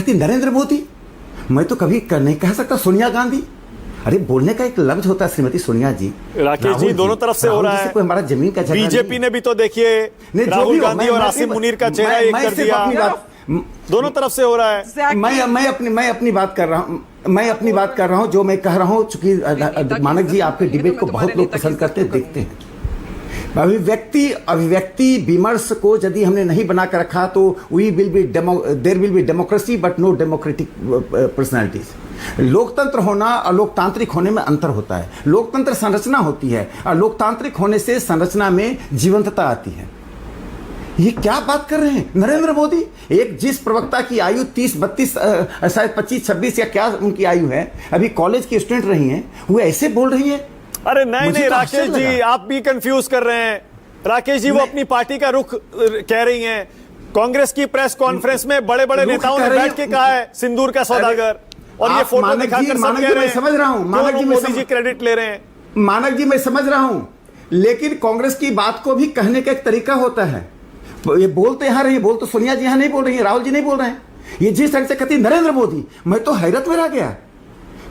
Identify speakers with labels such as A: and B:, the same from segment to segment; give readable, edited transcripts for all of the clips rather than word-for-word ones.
A: नरेंद्र मोदी, मैं तो कभी नहीं कह सकता सोनिया गांधी। अरे बोलने का एक लफ्ज होता है श्रीमती सोनिया जी।
B: राकेश जी दोनों तरफ से हो रहा है।
A: कोई हमारा जमीन का
B: बीजेपी ने भी तो देखिए राहुल गांधी और आसिम मुनीर का चेहरा एक कर दिया। दोनों तरफ से हो रहा है।
A: मैं अपनी बात कर रहा हूं जो मैं कह रहा हूं, चूंकि मानक जी आपके डिबेट को बहुत लोग पसंद करते हैं, देखते हैं। अभिव्यक्ति विमर्श को यदि हमने नहीं बना कर रखा तो there will be democracy but no democratic personalities. लोकतंत्र होना और लोकतांत्रिक होने में अंतर होता है। लोकतंत्र संरचना होती है और लोकतांत्रिक होने से संरचना में जीवंतता आती है। ये क्या बात कर रहे हैं नरेंद्र मोदी? एक जिस प्रवक्ता की आयु 30-32 शायद 25-26 या क्या उनकी आयु है, अभी कॉलेज की स्टूडेंट रही हैं, वो ऐसे बोल रही है।
B: अरे नहीं राकेश जी, आप भी कंफ्यूज कर रहे हैं। राकेश जी वो अपनी पार्टी का रुख कह रही हैं। कांग्रेस की प्रेस कॉन्फ्रेंस में बड़े बड़े नेताओं ने बैठ के कहा है सिंदूर का सौदागर, और ये फोटो दिखाकर सब कह रहे हैं।
A: समझ रहा हूं मानक जी,
B: मोदी जी क्रेडिट ले रहे हैं।
A: मानक जी मैं समझ रहा हूं, लेकिन कांग्रेस की बात को भी कहने का एक तरीका होता है। ये बोलते यहां रही, बोल तो सोनिया जी यहां नहीं बोल रही है, राहुल जी नहीं बोल रहे हैं। ये जिस ढंग से कहती नरेंद्र मोदी, मैं तो हैरत में रह गया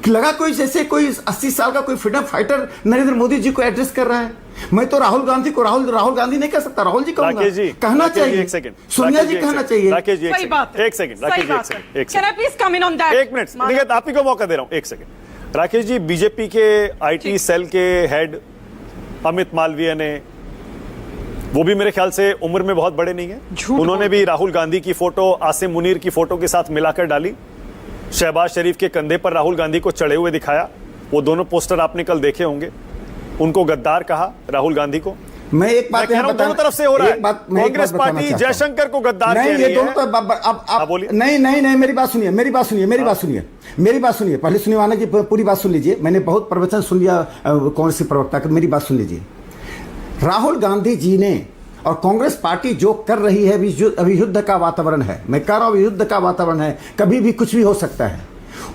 A: कि लगा कोई जैसे कोई 80 साल का कोई फ्रीडम फाइटर नरेंद्र मोदी जी को एड्रेस कर रहा है। मैं तो राहुल गांधी को राहुल गांधी नहीं कह सकता, राहुल जी कहूंगा। कहना चाहिए,
B: एक सेकंड
A: सोनिया जी कहना चाहिए।
B: राकेश जी एक सेकंड, एक सेकंड, निकेत आप ही को मौका दे रहा हूं, एक सेकंड। राकेश जी, बीजेपी के आईटी सेल के हेड अमित मालवीय ने, वो भी मेरे ख्याल से उम्र में बहुत बड़े नहीं है, उन्होंने भी राहुल गांधी की फोटो आसिम मुनीर की फोटो के साथ मिलाकर डाली। शहबाज शरीफ के कंधे पर राहुल गांधी को चढ़े हुए दिखाया। वो दोनों पोस्टर आपने कल देखे होंगे। उनको गद्दार कहा राहुल गांधी को।
A: मैं एक बात
B: कह रहा हूं, दोनों तरफ से हो रहा है। कांग्रेस पार्टी जयशंकर को गद्दार कह रही है।
A: अब बोलिए। नहीं मेरी बात सुनिए, पहले सुनिए मानक जी, पूरी बात सुन लीजिए। मैंने बहुत प्रवचन सुन लिया कांग्रेस के प्रवक्ता का, मेरी बात सुन लीजिए। राहुल गांधी जी ने और कांग्रेस पार्टी जो कर रही है अभी युद्ध का वातावरण है। मैं कह रहा हूं युद्ध का वातावरण है, कभी भी कुछ भी हो सकता है।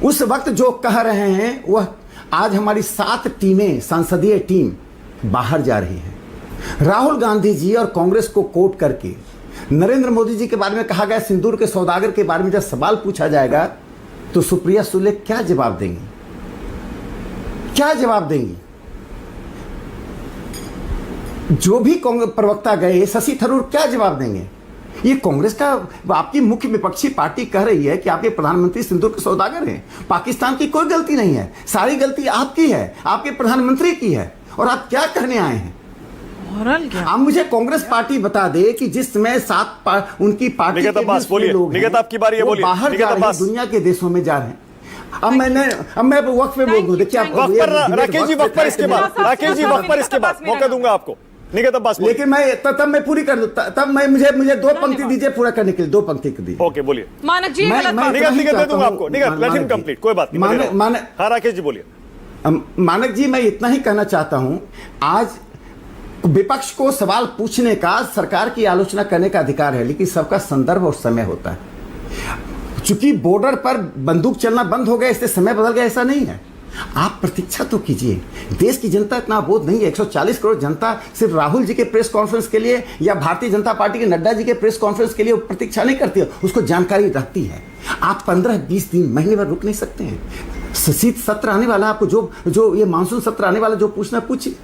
A: उस वक्त जो कह रहे हैं वह आज हमारी 7 टीमें, संसदीय टीम बाहर जा रही है। राहुल गांधी जी और कांग्रेस को कोट करके नरेंद्र मोदी जी के बारे में कहा गया सिंदूर के सौदागर के बारे में जब सवाल पूछा जाएगा तो सुप्रिया सुले क्या जवाब देंगी? क्या जवाब देंगी? जो भी कांग्रेस प्रवक्ता गए, शशि थरूर क्या जवाब देंगे? ये कांग्रेस का, आपकी मुख्य विपक्षी पार्टी कह रही है कि आपके प्रधानमंत्री सिंदूर के सौदागर हैं। पाकिस्तान की कोई गलती नहीं है, सारी गलती आपकी है, आपके प्रधानमंत्री की है। और आप क्या कहने आए हैं? आप मुझे कांग्रेस पार्टी बता दे कि जिस समय उनकी पार्टी के लोग हैं, वो बाहर जा रहे हैं, दुनिया के देशों में जा रहे हैं। अब मैं वक्त पे बोल दूं, देखिए
B: राकेश जी वक्त पर इसके बाद मौका दूंगा आपको।
A: लेकिन तब मैं पूरी कर दूं, तब मुझे 2 पंक्ति दीजिए पूरा करने के लिए, 2 पंक्ति दी।
B: ओके बोलिए
C: मानक जी।
B: निकेत दे दूंगा आपको, लेट हिम कंप्लीट, कोई बात नहीं। हाँ राकेश जी बोलिए।
A: मानक जी मैं इतना ही कहना चाहता हूं, आज विपक्ष को सवाल पूछने का, सरकार की आलोचना करने का अधिकार है, लेकिन सबका संदर्भ और समय होता है। चूंकि बॉर्डर पर बंदूक चलना बंद हो गया इससे समय बदल गया, ऐसा नहीं है। आप प्रतीक्षा तो कीजिए। देश की जनता इतना बोध नहीं है। 140 करोड़ जनता सिर्फ राहुल जी के प्रेस कॉन्फ्रेंस के लिए या भारतीय जनता पार्टी के नड्डा जी के प्रेस कॉन्फ्रेंस के लिए प्रतीक्षा नहीं करती है, उसको जानकारी रखती है। आप 15-20 दिन, महीने भर रुक नहीं सकते हैं। शीत सत्र आने वाला, आपको जो ये मानसून सत्र आने वाला, जो पूछना पूछिए।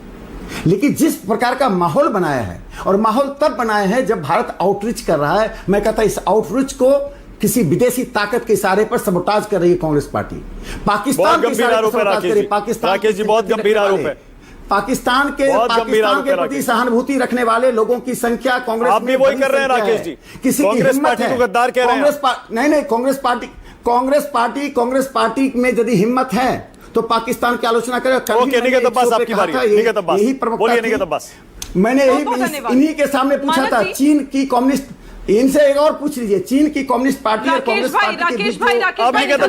A: लेकिन जिस प्रकार का माहौल बनाया है, और माहौल तब बनाया है जब भारत आउटरीच कर रहा है। मैं कहता इस आउटरीच को किसी विदेशी ताकत के इशारे पर सबोटाज कर रही है कांग्रेस पार्टी। पाकिस्तान के इशारे पर सबोटाज कर रही है। पाकिस्तान
B: जी बहुत गंभीर आरोप है।
A: पाकिस्तान के प्रति सहानुभूति रखने वाले लोगों की संख्या कांग्रेस
B: आप भी वही कर रहे हैं राकेश जी।
A: किसी की हिम्मत है,
B: गद्दार कह रहे हैं।
A: नहीं कांग्रेस पार्टी में यदि हिम्मत है तो पाकिस्तान की आलोचना करे। यही प्रवक्ता, मैंने इन्हीं के सामने पूछा था, चीन की कम्युनिस्ट, इनसे एक और पूछ लीजिए, चीन की कम्युनिस्ट पार्टी और कांग्रेस पार्टी के बीच